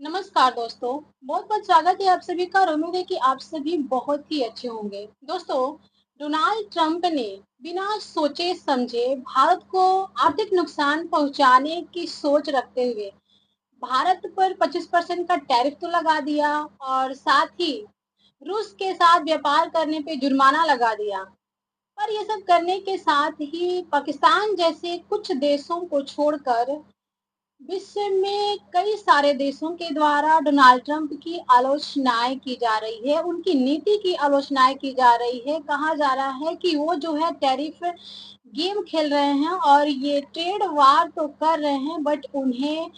नमस्कार दोस्तों, बहुत-बहुत स्वागत है आप सभी का और उम्मीद है कि आप सभी बहुत ही अच्छे होंगे। दोस्तों, डोनाल्ड ट्रंप ने बिना सोचे-समझे भारत को आर्थिक नुकसान पहुंचाने की सोच रखते हुए भारत पर 25% का टैरिफ तो लगा दिया और साथ ही रूस के साथ व्यापार करने पे जुर्माना लगा दिया। पर ये सब करने के साथ ही पाकिस्तान जैसे कुछ देशों को छोड़कर विश्व में कई सारे देशों के द्वारा डोनाल्ड ट्रंप की आलोचनाएँ की जा रही है, उनकी नीति की आलोचनाएँ की जा रही है। कहा जा रहा है कि वो जो है टैरिफ गेम खेल रहे हैं और ये ट्रेड वार तो कर रहे हैं बट उन्हें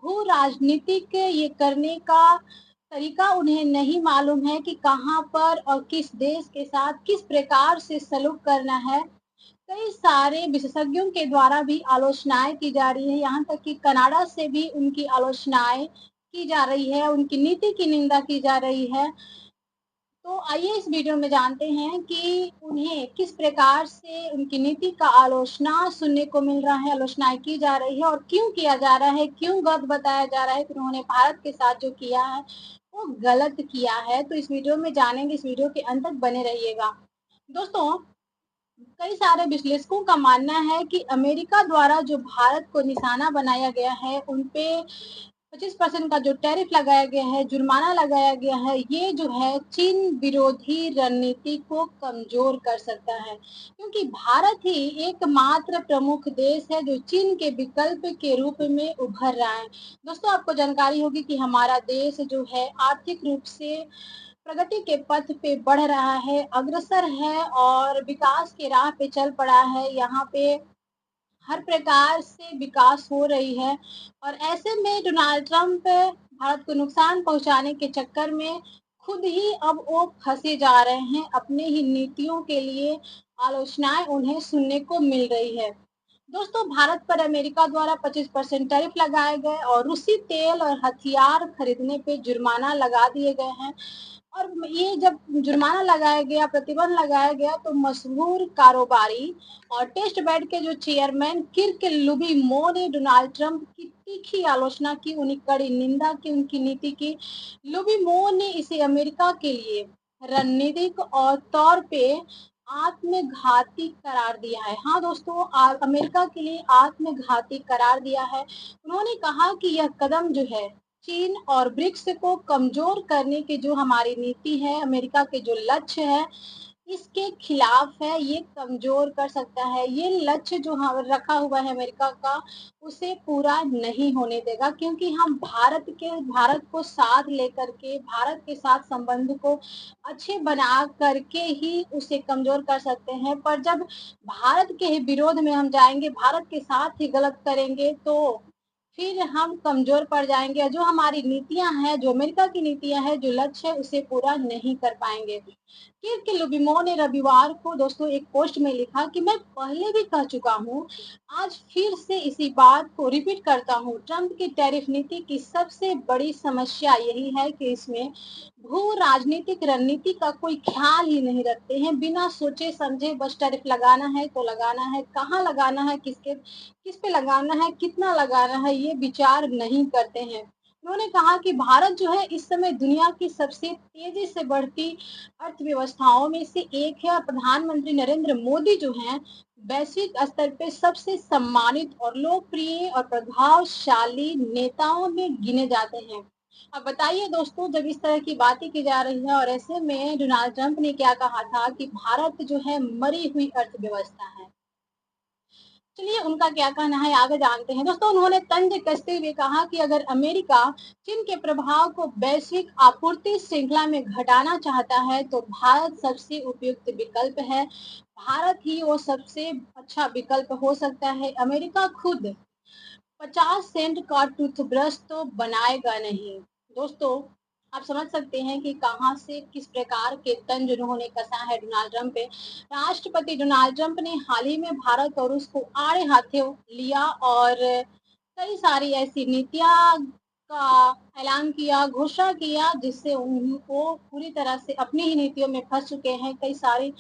भू राजनीतिक ये करने का तरीका उन्हें नहीं मालूम है कि कहाँ पर और किस देश के साथ किस प्रकार से सलूक करना है। कई सारे विशेषज्ञों के द्वारा भी आलोचनाएँ की जा रही है, यहाँ तक कि कनाडा से भी उनकी आलोचनाएँ की जा रही है, उनकी नीति की निंदा की जा रही है। तो आइए इस वीडियो में जानते हैं कि उन्हें किस प्रकार से उनकी नीति का आलोचना सुनने को मिल रहा है, आलोचनाएँ की जा रही है और क्यों किया जा रहा है, क्यों गलत बताया जा रहा है कि उन्होंने भारत के साथ जो किया है, वो गलत किया है। तो इस वीडियो में जानेंगे, इस वीडियो के अंत तक बने रहिएगा। दोस्तों, कई सारे विश्लेषकों का मानना है कि अमेरिका द्वारा जो भारत को निशाना बनाया गया है, उन पे 25% का जो टैरिफ लगाया गया है, जुर्माना लगाया गया है, ये जो है चीन विरोधी रणनीति को कमज़ोर कर सकता है। क्योंकि भारत ही एकमात्र प्रमुख देश है जो चीन के विकल्प के रूप में उभर रहा है। दोस्तों, आपको जानकारी होगी कि हमारा देश जो है आर्थिक रूप से प्रगति के पथ पे बढ़ रहा है, अग्रसर है और विकास की राह पे चल पड़ा है। यहाँ पे हर प्रकार से विकास हो रही है और ऐसे में डोनाल्ड ट्रंप भारत को नुकसान पहुंचाने के चक्कर में खुद ही अब वो फंसे जा रहे हैं। अपने ही नीतियों के लिए आलोचनाएँ उन्हें सुनने को मिल रही है। दोस्तों, भारत पर अमेरिका द्वारा 25% टैरिफ लगाए गए और रूसी तेल और हथियार खरीदने पे जुर्माना लगा दिए गए हैं। और ये जब जुर्माना लगाया गया, प्रतिबंध लगाया गया तो मशहूर कारोबारी और टेस्ट बेड के जो चेयरमैन किर्क लुबिमो ने डोनाल्ड ट्रंप की तीखी आलोचना की, उनकी कड़ी निंदा की, उनकी नीति की। लुबिमो ने इसे अमेरिका के लिए रणनीतिक और तौर पे आत्मघाती करार दिया है। हाँ दोस्तों, अमेरिका के लिए आत्मघाती करार दिया है। उन्होंने कहा कि यह कदम जो है चीन और ब्रिक्स को कमजोर करने की जो हमारी नीति है, अमेरिका के जो लक्ष्य है, इसके खिलाफ है, ये कमजोर कर सकता है। ये लक्ष्य जो रखा हुआ है अमेरिका का, उसे पूरा नहीं होने देगा क्योंकि हम भारत को साथ लेकर के, भारत के साथ संबंध को अच्छे बना करके ही उसे कमजोर कर सकते हैं। पर जब भारत के ही विरोध में हम जाएँगे, भारत के साथ ही गलत करेंगे तो फिर हम कमज़ोर पड़ जाएँगे और जो हमारी नीतियाँ हैं, जो अमेरिका की नीतियाँ हैं, जो लक्ष्य है, उसे पूरा नहीं कर पाएँगे। किर्क लुबिमो ने रविवार को दोस्तों एक पोस्ट में लिखा कि मैं पहले भी कह चुका हूँ, आज फिर से इसी बात को रिपीट करता हूँ। ट्रंप की टैरिफ नीति की सबसे बड़ी समस्या यही है कि इसमें भू राजनीतिक रणनीति का कोई ख्याल ही नहीं रखते हैं। बिना सोचे समझे बस टैरिफ लगाना है तो लगाना है, कहाँ लगाना है, किस पे लगाना है, कितना लगाना है, ये विचार नहीं करते हैं। उन्होंने कहा कि भारत जो है इस समय दुनिया की सबसे तेजी से बढ़ती अर्थव्यवस्थाओं में से एक है और प्रधानमंत्री नरेंद्र मोदी जो हैं वैश्विक स्तर पे सबसे सम्मानित और लोकप्रिय और प्रभावशाली नेताओं में गिने जाते हैं। अब बताइए दोस्तों, जब इस तरह की बातें की जा रही है और ऐसे में डोनाल्ड ट्रंप ने क्या कहा था कि भारत जो है मरी हुई अर्थव्यवस्था है। चलिए उनका क्या कहना है आगे जानते हैं। दोस्तों, उन्होंने तंज कसते हुए कहा कि अगर अमेरिका चीन के प्रभाव को वैश्विक आपूर्ति श्रृंखला में घटाना चाहता है तो भारत सबसे उपयुक्त विकल्प है। भारत ही वो सबसे अच्छा विकल्प हो सकता है। अमेरिका खुद 50 सेंट का टूथब्रश तो बनाएगा नहीं। दोस्तों, आप समझ सकते हैं कि कहाँ से किस प्रकार के तंज उन्होंने कसा है डोनाल्ड ट्रंप पे। राष्ट्रपति डोनाल्ड ट्रंप ने हाल ही में भारत और रूस को आड़े हाथों लिया और कई सारी ऐसी नीतियाँ का ऐलान किया, घोषणा किया जिससे उनको पूरी तरह से अपनी ही नीतियों में फँस चुके हैं। कई सारी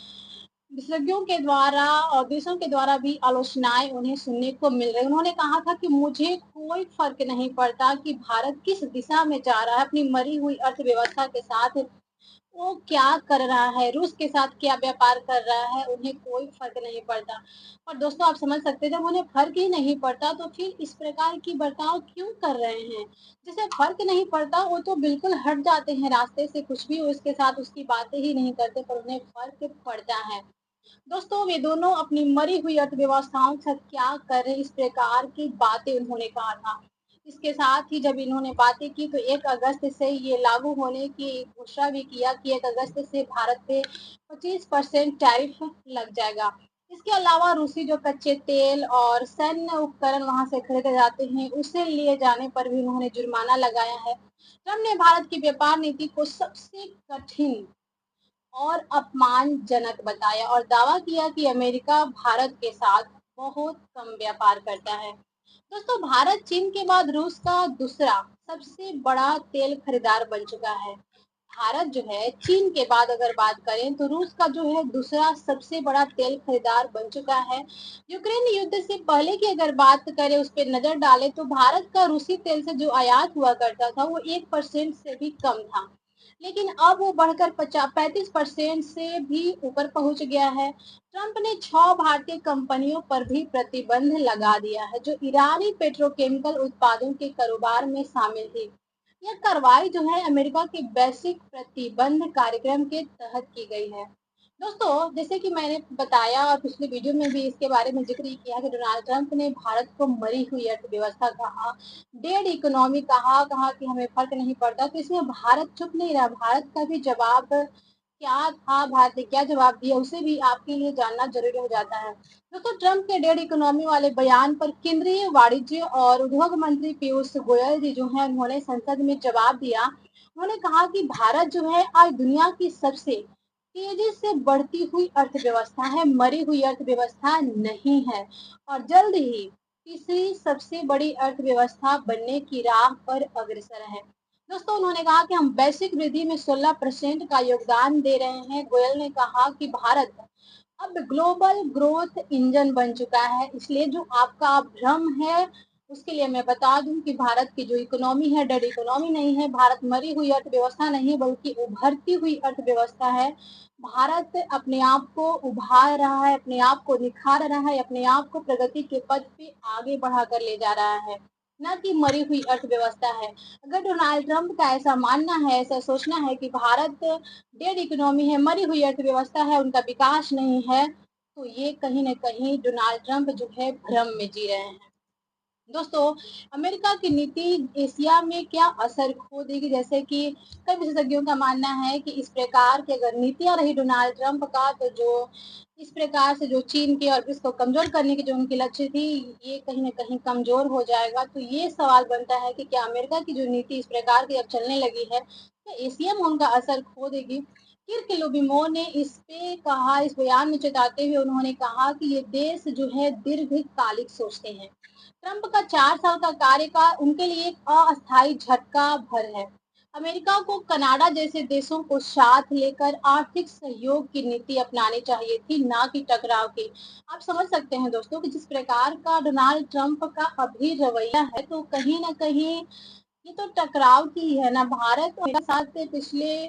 विशेषज्ञों के द्वारा और देशों के द्वारा भी आलोचनाएँ उन्हें सुनने को मिल रही हैं। उन्होंने कहा था कि मुझे कोई फ़र्क नहीं पड़ता कि भारत किस दिशा में जा रहा है, अपनी मरी हुई अर्थव्यवस्था के साथ वो क्या कर रहा है, रूस के साथ क्या व्यापार कर रहा है, उन्हें कोई फ़र्क नहीं पड़ता। और दोस्तों आप समझ सकते हैं जब उन्हें फ़र्क ही नहीं पड़ता तो फिर इस प्रकार की बर्ताव क्यों कर रहे हैं? जिसे फ़र्क नहीं पड़ता वो तो बिल्कुल हट जाते हैं रास्ते से, कुछ भी उसके साथ उसकी बातें ही नहीं करते पर उन्हें फ़र्क पड़ता है। दोस्तों वे दोनों अपनी मरी हुई अर्थव्यवस्थाओं से क्या करें इस प्रकार की बातें उन्होंने कहा था। इसके साथ ही जब इन्होंने बातें की तो 1 अगस्त से ये लागू होने की घोषणा भी किया कि 1 अगस्त से भारत पे 25% टैरिफ लग जाएगा। इसके अलावा रूसी जो कच्चे तेल और सैन्य उपकरण वहाँ से खरीदे जाते हैं, उसे लिए जाने पर भी उन्होंने जुर्माना लगाया है। ट्रम्प ने भारत की व्यापार नीति को सबसे कठिन और अपमानजनक बताया और दावा किया कि अमेरिका भारत के साथ बहुत कम व्यापार करता है। दोस्तों भारत चीन के बाद रूस का दूसरा सबसे बड़ा तेल खरीदार बन चुका है। भारत जो है चीन के बाद अगर बात करें तो रूस का जो है दूसरा सबसे बड़ा तेल खरीदार बन चुका है। यूक्रेन युद्ध से पहले की अगर बात करें उस पर नजर डालें तो भारत का रूसी तेल से जो आयात हुआ करता था वो 1% से भी कम था। लेकिन अब वो बढ़कर 35% से भी ऊपर पहुंच गया है। ट्रंप ने 6 भारतीय कंपनियों पर भी प्रतिबंध लगा दिया है जो ईरानी पेट्रोकेमिकल उत्पादों के कारोबार में शामिल थी। यह कार्रवाई जो है अमेरिका के वैश्विक प्रतिबंध कार्यक्रम के तहत की गई है। दोस्तों जैसे कि मैंने बताया और पिछले वीडियो में भी इसके बारे में जिक्र किया कि डोनाल्ड ट्रंप ने भारत को मरी हुई अर्थव्यवस्था कहा, डेड इकोनॉमी कहा, कहा कि हमें फर्क नहीं पड़ता। तो इसमें भारत चुप नहीं रहा, भारत का भी जवाब क्या था, भारत ने क्या जवाब दिया उसे भी आपके लिए जानना जरूरी हो जाता है। दोस्तों ट्रंप के डेढ़ इकोनॉमी वाले बयान पर केंद्रीय वाणिज्य और उद्योग मंत्री पीयूष गोयल जी जो है उन्होंने संसद में जवाब दिया। उन्होंने कहा कि भारत जो है आज दुनिया की सबसे तेजी से बढ़ती हुई अर्थव्यवस्था है, मरी हुई अर्थव्यवस्था नहीं है और जल्द ही तीसरी सबसे बड़ी अर्थव्यवस्था बनने की राह पर अग्रसर है। दोस्तों उन्होंने कहा कि हम वैश्विक वृद्धि में 16% का योगदान दे रहे हैं। गोयल ने कहा कि भारत अब ग्लोबल ग्रोथ इंजन बन चुका है, इसलिए जो आपका भ्रम है उसके लिए मैं बता दूं कि भारत की जो इकोनॉमी है डेड इकोनॉमी नहीं है, भारत मरी हुई अर्थव्यवस्था नहीं बल्कि उभरती हुई अर्थव्यवस्था है। भारत अपने आप को उभार रहा है, अपने आप को निखार रहा है, अपने आप को प्रगति के पथ पे आगे बढ़ाकर ले जा रहा है, न कि मरी हुई अर्थव्यवस्था है। अगर डोनाल्ड ट्रंप का ऐसा मानना है, ऐसा सोचना है कि भारत डेड इकोनॉमी है, मरी हुई अर्थव्यवस्था है, उनका विकास नहीं है, तो ये कहीं न कहीं डोनाल्ड ट्रंप जो है भ्रम में जी रहे हैं। दोस्तों अमेरिका की नीति एशिया में क्या असर खो देगी, जैसे कि कई विशेषज्ञों का मानना है कि इस प्रकार की अगर नीतियां रही डोनाल्ड ट्रंप का तो जो इस प्रकार से जो चीन के और इसको कमजोर करने की जो उनकी लक्ष्य थी ये कहीं ना कहीं कमजोर हो जाएगा। तो ये सवाल बनता है कि क्या अमेरिका की जो नीति इस प्रकार की अब चलने लगी है तो एशिया में उनका असर खो देगी। किर्क लुबिमो ने इस पे कहा, इस बयान में चेताते हुए उन्होंने कहा कि ये देश जो है दीर्घकालिक सोचते हैं। ट्रंप का 4 साल का कार्यकाल उनके लिए एक अस्थायी झटका भर है। अमेरिका को कनाडा जैसे देशों को साथ लेकर आर्थिक सहयोग की नीति अपनानी चाहिए थी, ना कि टकराव की। आप समझ सकते हैं दोस्तों कि जिस प्रकार का डोनाल्ड ट्रंप का अभी रवैया है तो कहीं ना कहीं ये तो टकराव की ही है ना। भारत और अमेरिका साथ पिछले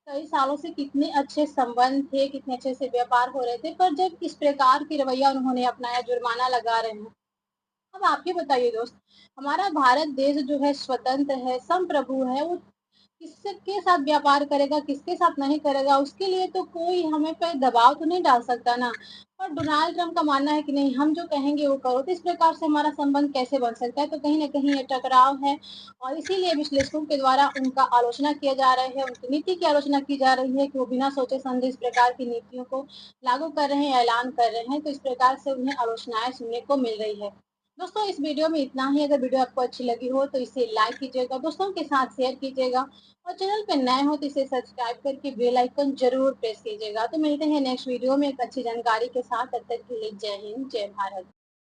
कई सालों से कितने अच्छे संबंध थे, कितने अच्छे से व्यापार हो रहे थे, पर जब इस प्रकार की रवैया उन्होंने अपनाया, जुर्माना लगा रहे हैं। अब आप ही बताइए दोस्त, हमारा भारत देश जो है स्वतंत्र है, संप्रभु है, वो किसके साथ व्यापार करेगा, किसके साथ नहीं करेगा, उसके लिए तो कोई हमें पे दबाव तो नहीं डाल सकता ना। और डोनाल्ड ट्रंप का मानना है कि नहीं हम जो कहेंगे वो करो, तो इस प्रकार से हमारा संबंध कैसे बन सकता है, तो कहीं ना कहीं ये टकराव है और इसीलिए विश्लेषकों के द्वारा उनका आलोचना किया जा रहा है, उनकी नीति की आलोचना की जा रही है कि वो बिना सोचे समझे इस प्रकार की नीतियों को लागू कर रहे हैं, ऐलान कर रहे हैं, तो इस प्रकार से उन्हें आलोचनाएं सुनने को मिल रही है। दोस्तों इस वीडियो में इतना ही। अगर वीडियो आपको अच्छी लगी हो तो इसे लाइक कीजिएगा, दोस्तों के साथ शेयर कीजिएगा और चैनल पे नए हो तो इसे सब्सक्राइब करके बेल आइकन जरूर प्रेस कीजिएगा। तो मिलते हैं नेक्स्ट वीडियो में एक अच्छी जानकारी के साथ, तब तक के लिए जय हिंद जय भारत।